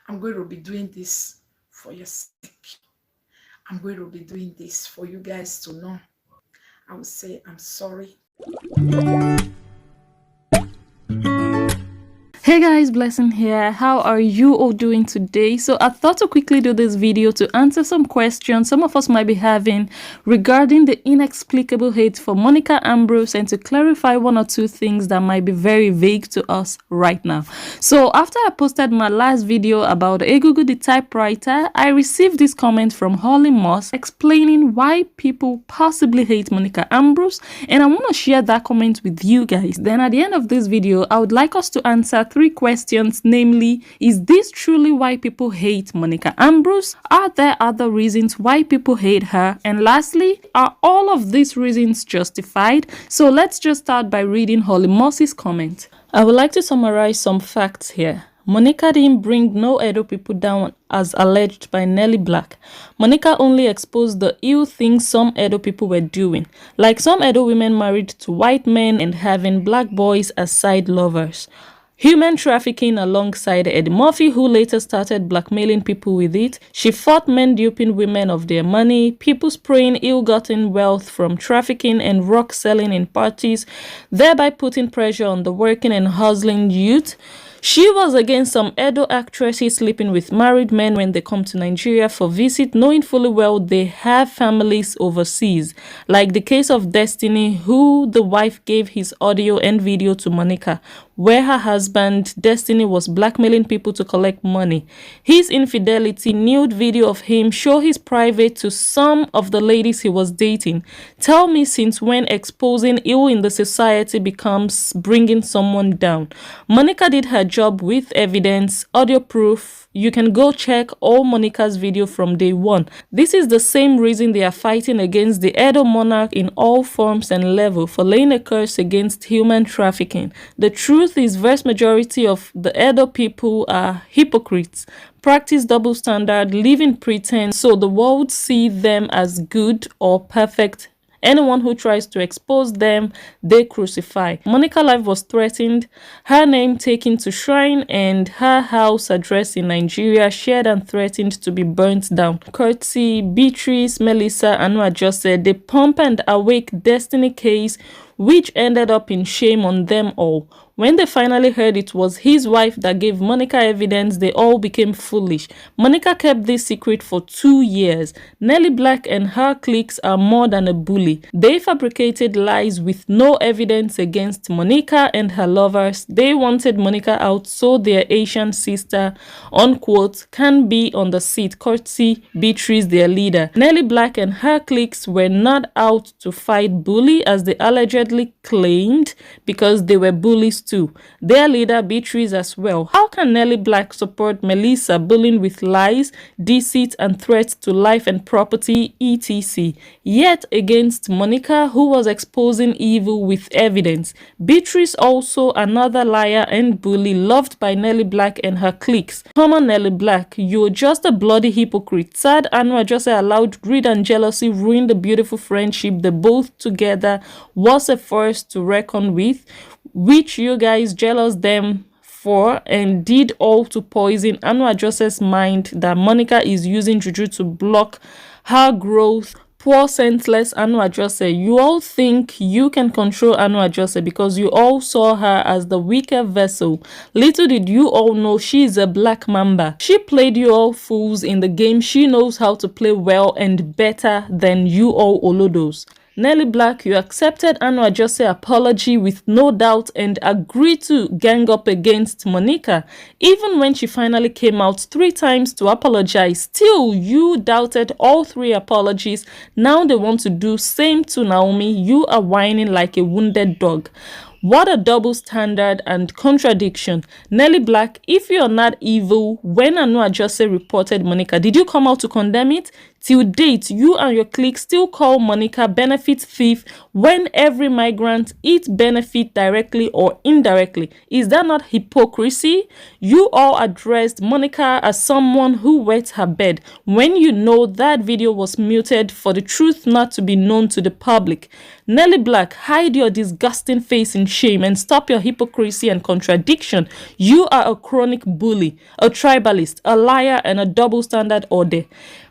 I'm going to be doing this for your sake. I'm going to be doing this for you guys to know. I will say I'm sorry. Hey guys, Blessing here. How are you all doing today? So I thought to quickly do this video to answer some questions some of us might be having regarding the inexplicable hate for Monica Ambrose and to clarify one or two things that might be very vague to us right now. So after I posted my last video about Egungun the typewriter, I received this comment from Holly Moss explaining why people possibly hate Monica Ambrose, and I want to share that comment with you guys. Then at the end of this video, I would like us to answer 3 questions, namely, is this truly why people hate Monica Ambrose? Are there other reasons why people hate her? And lastly, are all of these reasons justified? So let's just start by reading Holly Moss's comment. I would like to summarize some facts here. Monica didn't bring no Edo people down as alleged by Nellie Black. Monica only exposed the ill things some Edo people were doing, like some Edo women married to white men and having black boys as side lovers. Human trafficking alongside Eddie Murphy, who later started blackmailing people with it. She fought men duping women of their money, people spraying ill-gotten wealth from trafficking and rock selling in parties, thereby putting pressure on the working and hustling youth. She was against some Edo actresses sleeping with married men when they come to Nigeria for visit, knowing fully well they have families overseas, like the case of Destiny, who the wife gave his audio and video to Monica, where her husband, Destiny, was blackmailing people to collect money. His infidelity, nude video of him show his private to some of the ladies he was dating. Tell me, since when exposing ill in the society becomes bringing someone down? Monica did her job with evidence, audio proof. You can go check all Monica's video from day one. This is the same reason they are fighting against the Edo monarch in all forms and level for laying a curse against human trafficking. The truth is, vast majority of the Edo people are hypocrites, practice double standard, live in pretense, so the world see them as good or perfect. Anyone who tries to expose them, they crucify. Monica's life was threatened, her name taken to shrine, and her house address in Nigeria shared and threatened to be burnt down. Courtesy Beatrice, Melissa, and Jose, the Pump and Awake Destiny case, which ended up in shame on them all. When they finally heard it was his wife that gave Monica evidence, they all became foolish. Monica kept this secret for 2 years. Nellie Black and her cliques are more than a bully. They fabricated lies with no evidence against Monica and her lovers. They wanted Monica out so their Asian sister, unquote, can be on the seat, courtesy Beatrice, their leader. Nellie Black and her cliques were not out to fight bully as they allegedly claimed, because they were bullies too. Their leader Beatrice as well. How can Nellie Black support Melissa bullying with lies, deceit and threats to life and property, etc., yet against Monica, who was exposing evil with evidence? Beatrice, also another liar and bully, loved by Nellie Black and her cliques. Come on, Nellie Black, you're just a bloody hypocrite. Sad Anwar Jose allowed greed and jealousy ruin the beautiful friendship they both together was a force to reckon with, which you guys jealous them for and did all to poison Anwar Jose's mind that Monica is using juju to block her growth. Poor senseless Anwar Jose, you all think you can control Anwar Jose because you all saw her as the weaker vessel. Little did you all know she is a black mamba. She played you all fools in the game. She knows how to play well and better than you all Olodos. Nellie Black, you accepted Anwar Jose's apology with no doubt and agreed to gang up against Monica. Even when she finally came out 3 times to apologize, still you doubted all 3 apologies. Now they want to do same to Naomi. You are whining like a wounded dog. What a double standard and contradiction. Nellie Black, if you're not evil, when Anwar Jose reported Monica, did you come out to condemn it? Till date, you and your clique still call Monica benefit thief when every migrant eats benefit directly or indirectly. Is that not hypocrisy? You all addressed Monica as someone who wet her bed when you know that video was muted for the truth not to be known to the public. Nelly Black, hide your disgusting face in shame and stop your hypocrisy and contradiction. You are a chronic bully, a tribalist, a liar, and a double standard order.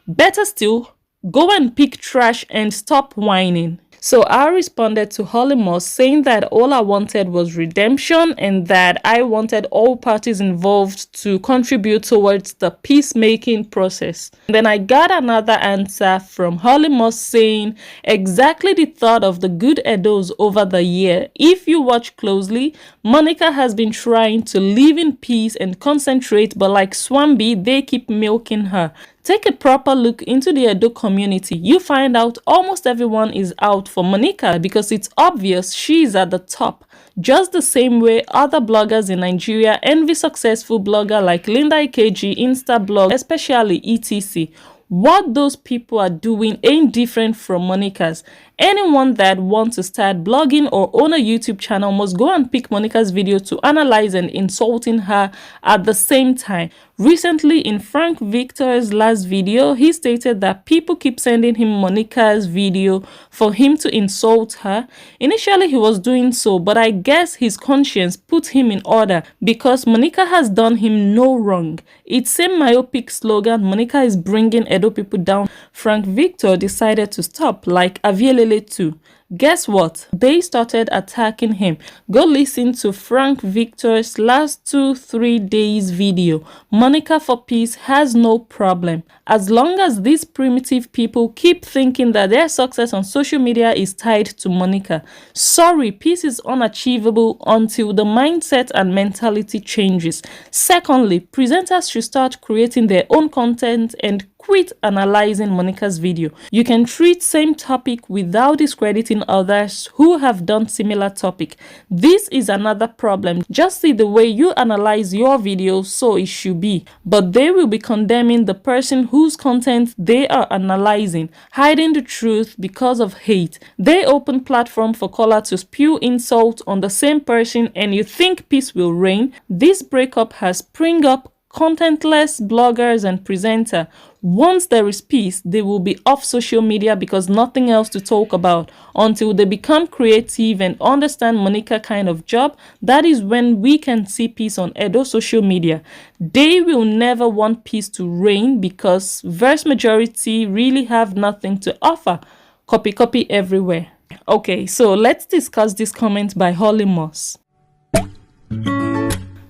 Better still, go and pick trash and stop whining. So I responded to Holly Moss saying that all I wanted was redemption and that I wanted all parties involved to contribute towards the peacemaking process. And then I got another answer from Holly Moss saying exactly the thought of the good Edos over the year. If you watch closely, Monica has been trying to live in peace and concentrate, but like Swambi, they keep milking her. Take a proper look into the Edo community. You find out almost everyone is out for Monica because it's obvious she is at the top. Just the same way other bloggers in Nigeria envy successful blogger like Linda Ikeji, Instablog, especially etc. What those people are doing ain't different from Monica's. Anyone that wants to start blogging or own a YouTube channel must go and pick Monica's video to analyze and insulting her at the same time. Recently, in Frank Victor's last video, he stated that people keep sending him Monica's video for him to insult her. Initially, he was doing so, but I guess his conscience put him in order because Monica has done him no wrong. It's same myopic slogan, Monica is bringing Edo people down. Frank Victor decided to stop, like Avielele too. Guess what? They started attacking him. Go listen to Frank Victor's last 2-3 days video. Monica for Peace has no problem. As long as these primitive people keep thinking that their success on social media is tied to Monica. Sorry, peace is unachievable until the mindset and mentality changes. Secondly, presenters should start creating their own content and quit analyzing Monica's video. You can treat same topic without discrediting others who have done similar topic. This is another problem. Just see the way you analyze your video, so it should be. But they will be condemning the person whose content they are analyzing, hiding the truth because of hate. They open platform for caller to spew insult on the same person and you think peace will reign. This breakup has spring up contentless bloggers and presenter. Once there is peace, they will be off social media because nothing else to talk about until they become creative and understand Monica kind of job. That is when we can see peace on Edo social media. They will never want peace to reign because vast majority really have nothing to offer. Copy everywhere. Okay, so let's discuss this comment by Holly Moss.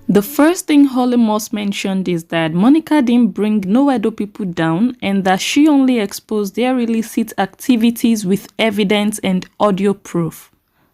The first thing Holly Moss mentioned is that Monica didn't bring no Edo people down and that she only exposed their illicit activities with evidence and audio proof.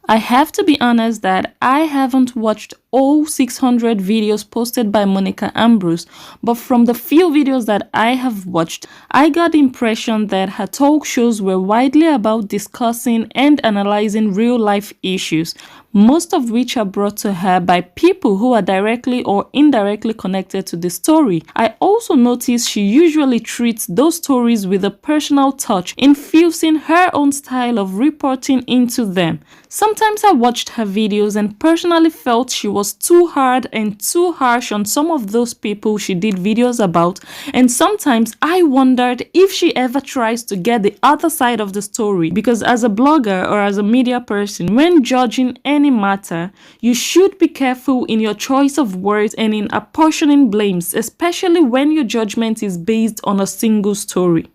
I have to be honest that I haven't watched all 600 videos posted by Monica Ambrose, but from the few videos that I have watched, I got the impression that her talk shows were widely about discussing and analyzing real-life issues, most of which are brought to her by people who are directly or indirectly connected to the story. I also noticed she usually treats those stories with a personal touch, infusing her own style of reporting into them. Sometimes I watched her videos and personally felt she was too hard and too harsh on some of those people she did videos about, and sometimes I wondered if she ever tries to get the other side of the story, because as a blogger or as a media person, when judging any matter, you should be careful in your choice of words and in apportioning blames, especially when your judgment is based on a single story.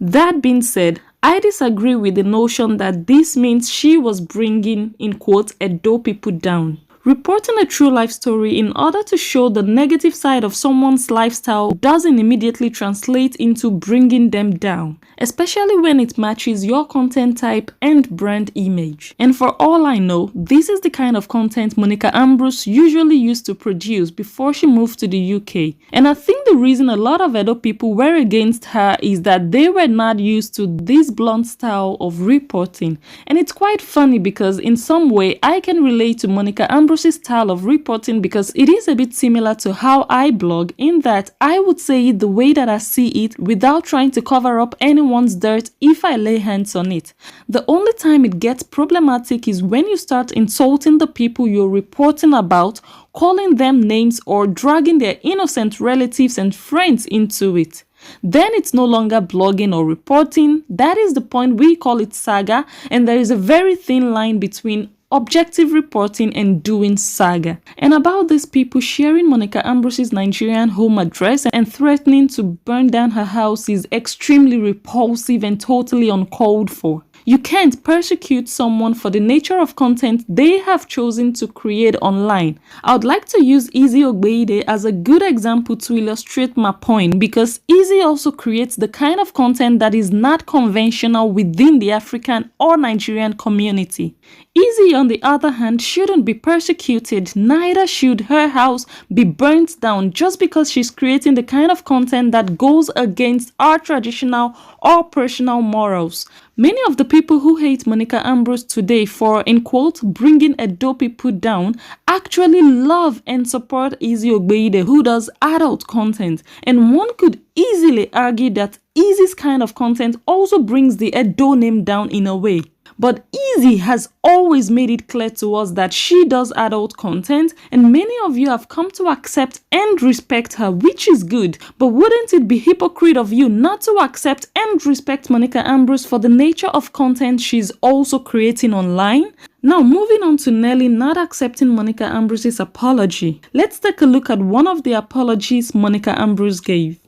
That being said, I disagree with the notion that this means she was bringing, in quotes, Edo people down. Reporting a true life story in order to show the negative side of someone's lifestyle doesn't immediately translate into bringing them down, especially when it matches your content type and brand image. And for all I know, this is the kind of content Monica Ambrose usually used to produce before she moved to the UK. And I think the reason a lot of Edo people were against her is that they were not used to this blunt style of reporting. And it's quite funny because in some way I can relate to Monica Ambrose Ambrose's style of reporting because it is a bit similar to how I blog, in that I would say it the way that I see it without trying to cover up anyone's dirt if I lay hands on it. The only time it gets problematic is when you start insulting the people you're reporting about, calling them names or dragging their innocent relatives and friends into it. Then it's no longer blogging or reporting. That is the point we call it saga, and there is a very thin line between objective reporting and doing saga. And about these people sharing Monica Ambrose's Nigerian home address and threatening to burn down her house is extremely repulsive and totally uncalled for. You can't persecute someone for the nature of content they have chosen to create online. I would like to use Izzy Ogbeide as a good example to illustrate my point, because Izzy also creates the kind of content that is not conventional within the African or Nigerian community. Izzy, on the other hand, shouldn't be persecuted, neither should her house be burnt down just because she's creating the kind of content that goes against our traditional or personal morals. Many of the people who hate Monica Ambrose today for, in quote, bringing Edo people down, actually love and support Izzy Ogbeide, who does adult content. And one could easily argue that Izzy's kind of content also brings the Edo name down in a way. But Izzy has always made it clear to us that she does adult content, and many of you have come to accept and respect her, which is good. But wouldn't it be hypocrite of you not to accept and respect Monica Ambrose for the nature of content she's also creating online? Now, moving on to Nelly not accepting Monica Ambrose's apology. Let's take a look at one of the apologies Monica Ambrose gave.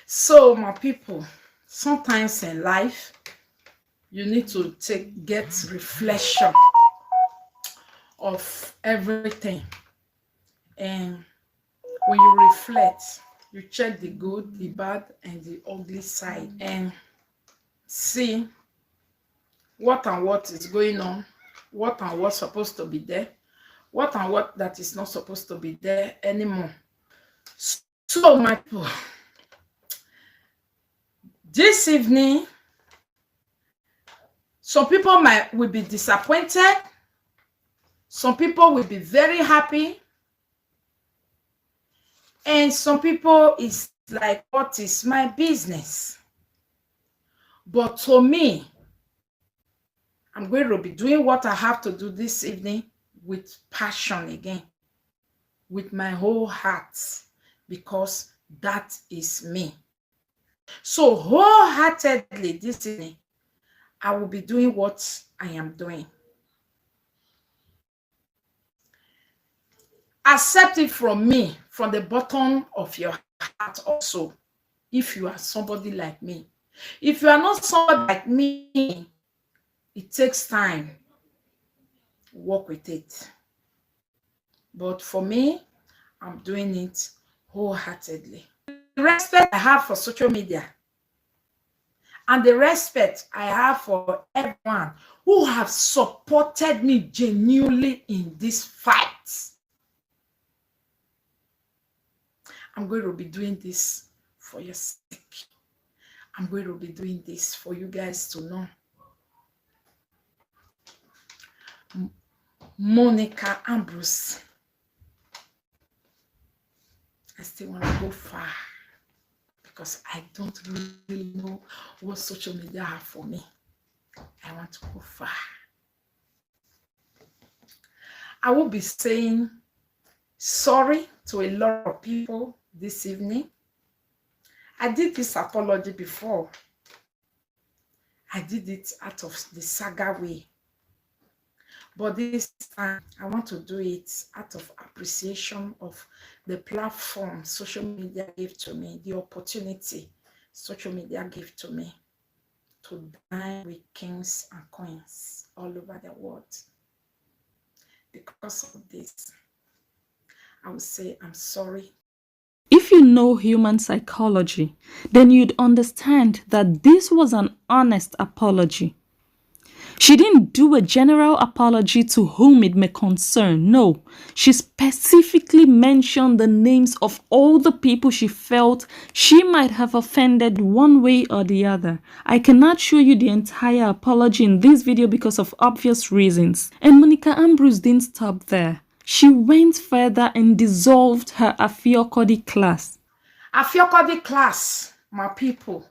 So, my people, sometimes in life, you need to get reflection of everything. And when you reflect, you check the good, the bad, and the ugly side, and see what and what is going on, what and what's supposed to be there, what and what that is not supposed to be there anymore. So, my people, this evening, some people will be disappointed. Some people will be very happy. And some people is like, what is my business? But to me, I'm going to be doing what I have to do this evening with passion again, with my whole heart, because that is me. So wholeheartedly this evening, I will be doing what I am doing. Accept it from me, from the bottom of your heart also, if you are somebody like me. If you are not somebody like me, it takes time. Work with it. But for me, I'm doing it wholeheartedly. The respect I have for social media, and the respect I have for everyone who have supported me genuinely in this fight. I'm going to be doing this for your sake. I'm going to be doing this for you guys to know. Monica Ambrose. I still want to go far, because I don't really know what social media have for me. I want to go far. I will be saying sorry to a lot of people this evening. I did this apology before. I did it out of the saga way. But this time, I want to do it out of appreciation of the platform social media gave to me, the opportunity social media gave to me to dine with kings and queens all over the world. Because of this, I would say I'm sorry. If you know human psychology, then you'd understand that this was an honest apology. She didn't do a general apology to whom it may concern. No, she specifically mentioned the names of all the people she felt she might have offended one way or the other. I cannot show you the entire apology in this video because of obvious reasons. And Monica Ambrose didn't stop there. She went further and dissolved her Afiokodi class. Afiokodi class, my people,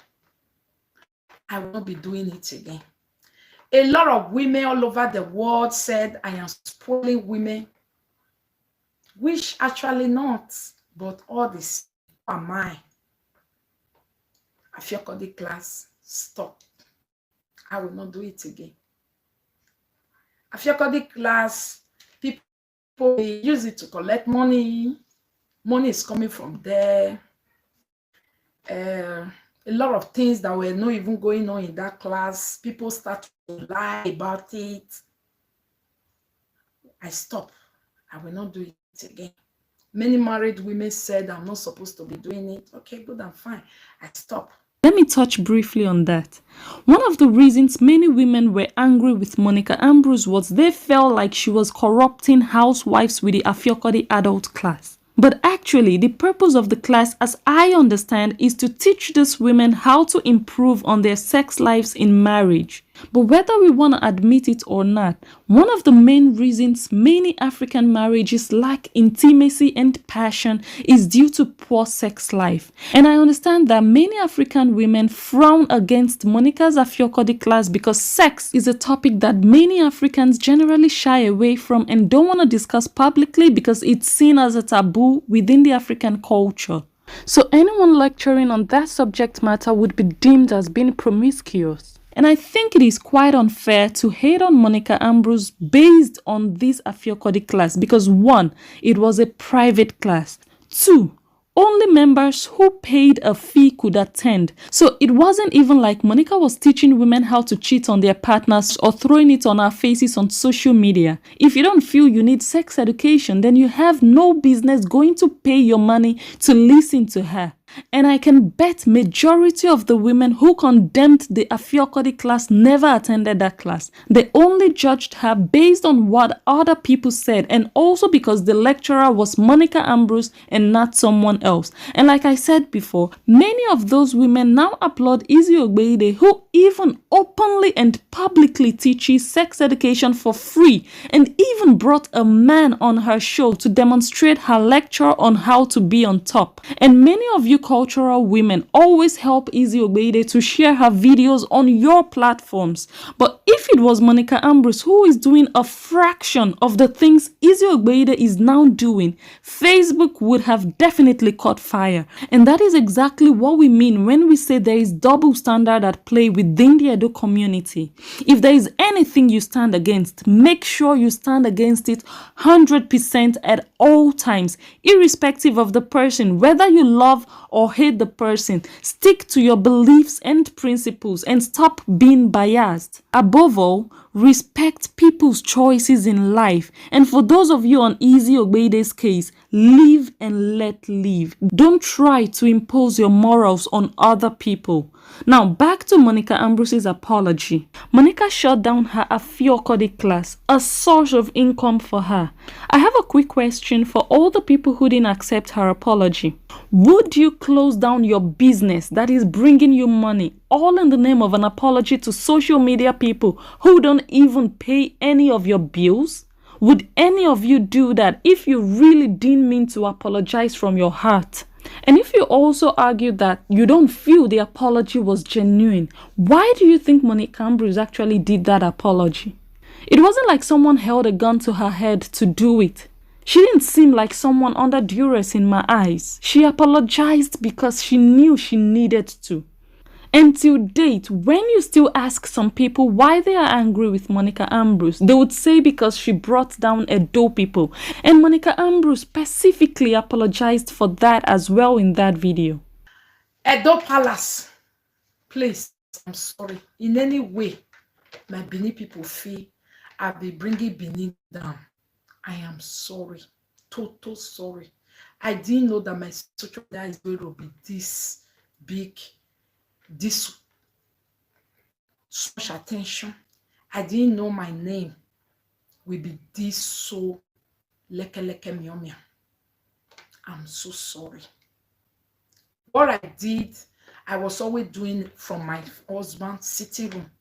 I will not be doing it again. A lot of women all over the world said I am spoiling women, which actually not, but all this am I. Afiokodi class, stop. I will not do it again. Afiokodi class, people use it to collect money. Money is coming from there. A lot of things that were not even going on in that class, people start to lie about it. I stop. I will not do it again. Many married women said I'm not supposed to be doing it. Okay, good and fine. I stop. Let me touch briefly on that. One of the reasons many women were angry with Monica Ambrose was they felt like she was corrupting housewives with the Afiokodi adult class. But actually, the purpose of the class, as I understand, is to teach these women how to improve on their sex lives in marriage. But whether we want to admit it or not, one of the main reasons many African marriages lack intimacy and passion is due to poor sex life. And I understand that many African women frown against Monica's Afiokodi class because sex is a topic that many Africans generally shy away from and don't want to discuss publicly because it's seen as a taboo within the African culture. So anyone lecturing on that subject matter would be deemed as being promiscuous. And I think it is quite unfair to hate on Monica Ambrose based on this Afiokodi class because 1, it was a private class. 2, only members who paid a fee could attend. So it wasn't even like Monica was teaching women how to cheat on their partners or throwing it on our faces on social media. If you don't feel you need sex education, then you have no business going to pay your money to listen to her. And I can bet majority of the women who condemned the Afiokodi class never attended that class. They only judged her based on what other people said and also because the lecturer was Monica Ambrose and not someone else. And like I said before, many of those women now applaud Izzy Ogbeide, who even openly and publicly teaches sex education for free and even brought a man on her show to demonstrate her lecture on how to be on top. And many of you cultural women always help Izzy Ogbeide to share her videos on your platforms. But if it was Monica Ambrose who is doing a fraction of the things Izzy Ogbeide is now doing, Facebook would have definitely caught fire. And that is exactly what we mean when we say there is double standard at play within the Edo community. If there is anything you stand against, make sure you stand against it 100% at all times, irrespective of the person, whether you love or hate the person. Stick to your beliefs and principles and stop being biased. Above all, respect people's choices in life. And for those of you on Izzy Ogbeide's case, live and let live. Don't try to impose your morals on other people. Now back to Monica Ambrose's apology. Monica shut down her Afiokodi class, a source of income for her. I have a quick question for all the people who didn't accept her apology. Would you close down your business that is bringing you money, all in the name of an apology to social media people who don't even pay any of your bills? Would any of you do that if you really didn't mean to apologize from your heart? And if you also argue that you don't feel the apology was genuine, why do you think Monica Ambrose actually did that apology? It wasn't like someone held a gun to her head to do it. She didn't seem like someone under duress in my eyes. She apologized because she knew she needed to. And till date, when you still ask some people why they are angry with Monica Ambrose, they would say because she brought down Edo people. And Monica Ambrose specifically apologized for that as well in that video. Edo Palace, please, I'm sorry. In any way, my Benin people feel I'll be bringing Benin down. I am sorry, total sorry. I didn't know that my social media is going to be this big, this much attention. I didn't know my name will be this so leke miomia. I'm so sorry. What I did, I was always doing from my husband's sitting room,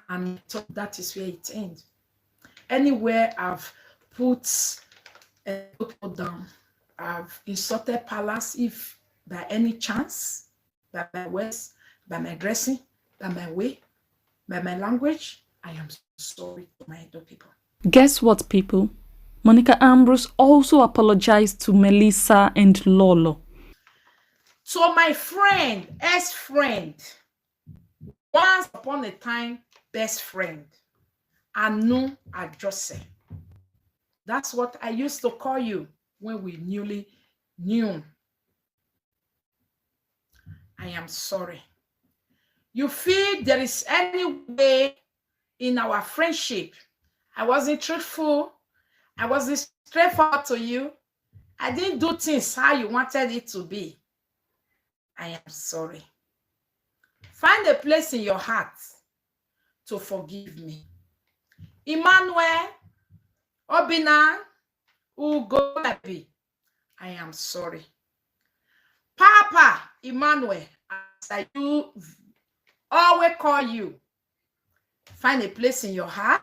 and I thought that is where it ends. Anywhere I've put put people down. I've insulted Palace if by any chance, by my words, by my dressing, by my way, by my language. I am sorry to my Edo people. Guess what, people? Monica Ambrose also apologized to Melissa and Lolo. So my friend, ex-friend, once upon a time, best friend, Anu Ajose. That's what I used to call you when we newly knew. I am sorry. You feel there is any way in our friendship I wasn't truthful, I wasn't straightforward to you, I didn't do things how you wanted it to be, I am sorry. Find a place in your heart to forgive me. Emmanuel, Obina, Ugo, I am sorry. Papa Emmanuel, as I do always call you, find a place in your heart.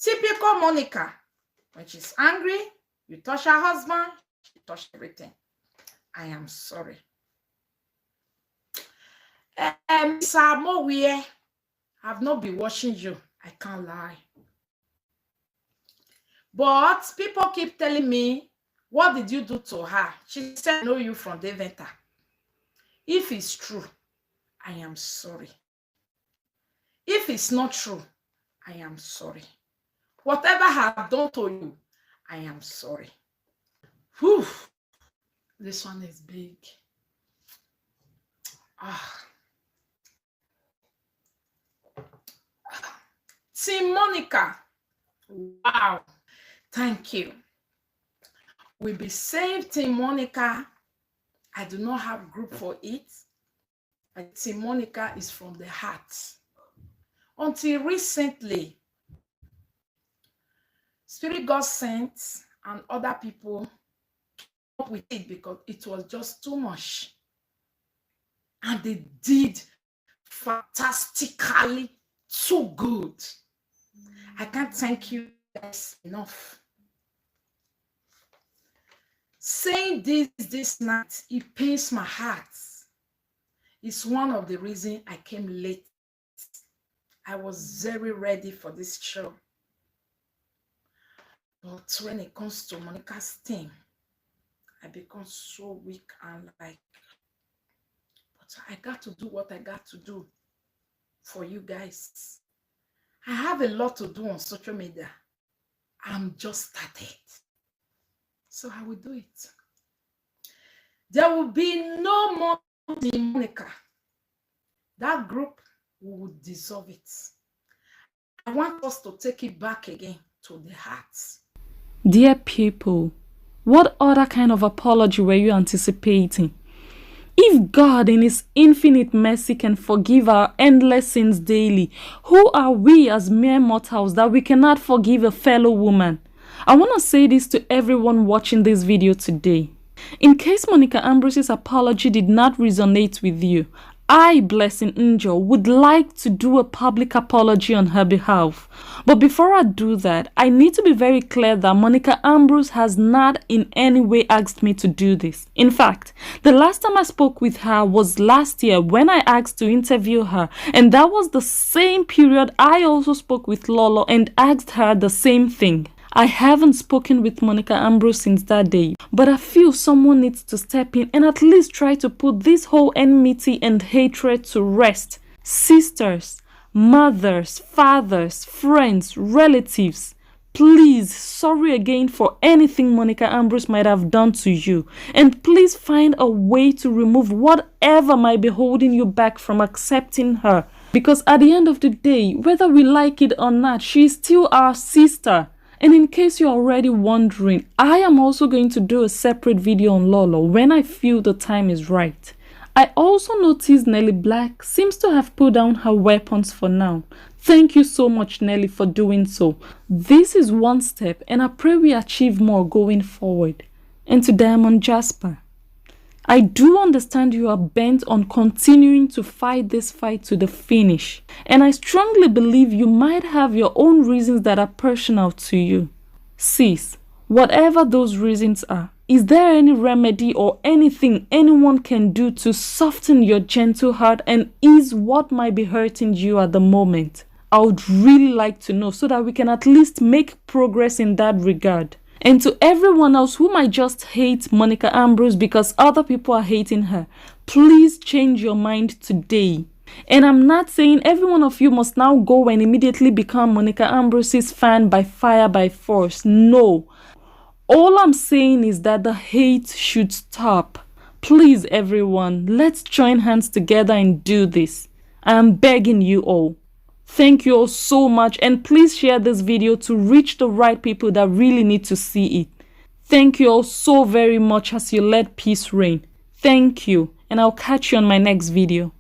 Typical Monica, when she's angry, you touch her husband, she touched everything. I am sorry. Samowie, I've not been watching you, I can't lie. But people keep telling me, what did you do to her? She said, I know you from Deventer. If it's true, I am sorry. If it's not true, I am sorry. Whatever I have done to you, I am sorry. Whew. This one is big. Team Monica. Wow. Thank you. We be saved, Team Monica. I do not have group for it. But Team Monica is from the heart. Until recently, Spirit God sent and other people came up with it because it was just too much. And they did fantastically too good. I can't thank you guys enough. Saying this night, it pains my heart. It's one of the reasons I came late. I was very ready for this show. But when it comes to Monica's thing, I become so weak and like, but I got to do what I got to do for you guys. I have a lot to do on social media. I'm just started. So I will do it. There will be no more Team Monica. That group, we will dissolve it. I want us to take it back again to the hearts. Dear people, what other kind of apology were you anticipating? If God in His infinite mercy can forgive our endless sins daily, who are we as mere mortals that we cannot forgive a fellow woman? I want to say this to everyone watching this video today. In case Monica Ambrose's apology did not resonate with you, I, Blessing Angel, would like to do a public apology on her behalf. But before I do that, I need to be very clear that Monica Ambrose has not in any way asked me to do this. In fact, the last time I spoke with her was last year when I asked to interview her, and that was the same period I also spoke with Lolo and asked her the same thing. I haven't spoken with Monica Ambrose since that day, but I feel someone needs to step in and at least try to put this whole enmity and hatred to rest. Sisters, mothers, fathers, friends, relatives, please, sorry again for anything Monica Ambrose might have done to you, and please find a way to remove whatever might be holding you back from accepting her. Because at the end of the day, whether we like it or not, she is still our sister. And in case you're already wondering, I am also going to do a separate video on Lolo when I feel the time is right. I also noticed Nelly Black seems to have put down her weapons for now. Thank you so much, Nelly, for doing so. This is one step and I pray we achieve more going forward. And to Diamond Jasper, I do understand you are bent on continuing to fight this fight to the finish, and I strongly believe you might have your own reasons that are personal to you. Sis, Whatever those reasons are, is there any remedy or anything anyone can do to soften your gentle heart and ease what might be hurting you at the moment? I would really like to know so that we can at least make progress in that regard. And to everyone else who might just hate Monica Ambrose because other people are hating her, please change your mind today. And I'm not saying every one of you must now go and immediately become Monica Ambrose's fan by fire by force. No. All I'm saying is that the hate should stop. Please, everyone, let's join hands together and do this. I am begging you all. Thank you all so much, and please share this video to reach the right people that really need to see it. Thank you all so very much as you let peace reign. Thank you, and I'll catch you on my next video.